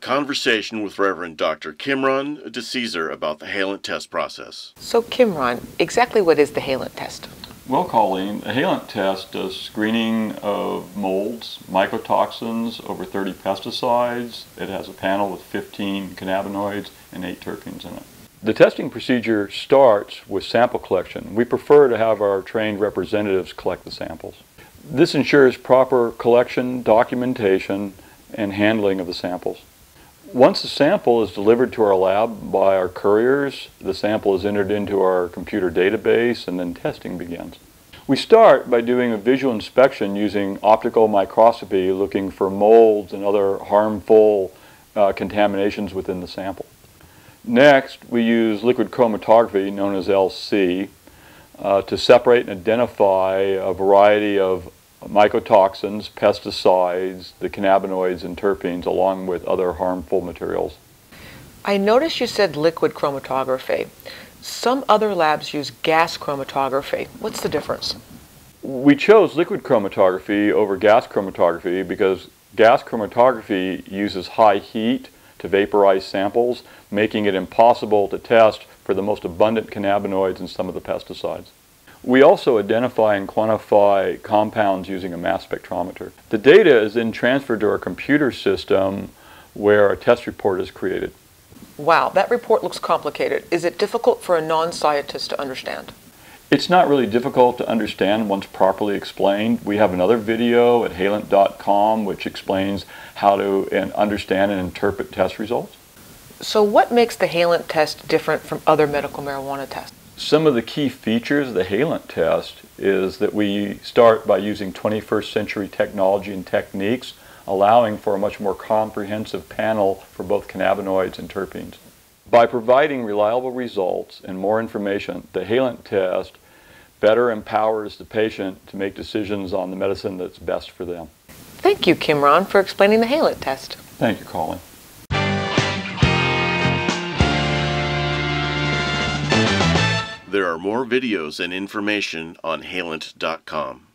conversation with Reverend Dr. Kymron deCesare about the Halent test process. So Kymron, exactly what is the Halent test? Well, Colleen, the Halent test does screening of molds, mycotoxins, over 30 pesticides. It has a panel with 15 cannabinoids and 8 terpenes in it. The testing procedure starts with sample collection. We prefer to have our trained representatives collect the samples. This ensures proper collection, documentation, and handling of the samples. Once the sample is delivered to our lab by our couriers, the sample is entered into our computer database and then testing begins. We start by doing a visual inspection using optical microscopy, looking for molds and other harmful contaminations within the sample. Next, we use liquid chromatography, known as LC, to separate and identify a variety of mycotoxins, pesticides, the cannabinoids and terpenes, along with other harmful materials. I noticed you said liquid chromatography. Some other labs use gas chromatography. What's the difference? We chose liquid chromatography over gas chromatography because gas chromatography uses high heat to vaporize samples, making it impossible to test for the most abundant cannabinoids in some of the pesticides. We also identify and quantify compounds using a mass spectrometer. The data is then transferred to our computer system where a test report is created. Wow, that report looks complicated. Is it difficult for a non-scientist to understand? It's not really difficult to understand once properly explained. We have another video at halent.com which explains how to understand and interpret test results. So what makes the Halent test different from other medical marijuana tests? Some of the key features of the Halent test is that we start by using 21st century technology and techniques, allowing for a much more comprehensive panel for both cannabinoids and terpenes. By providing reliable results and more information, the Halent test better empowers the patient to make decisions on the medicine that's best for them. Thank you, Kymron, for explaining the Halent test. Thank you, Colleen. There are more videos and information on Halent.com.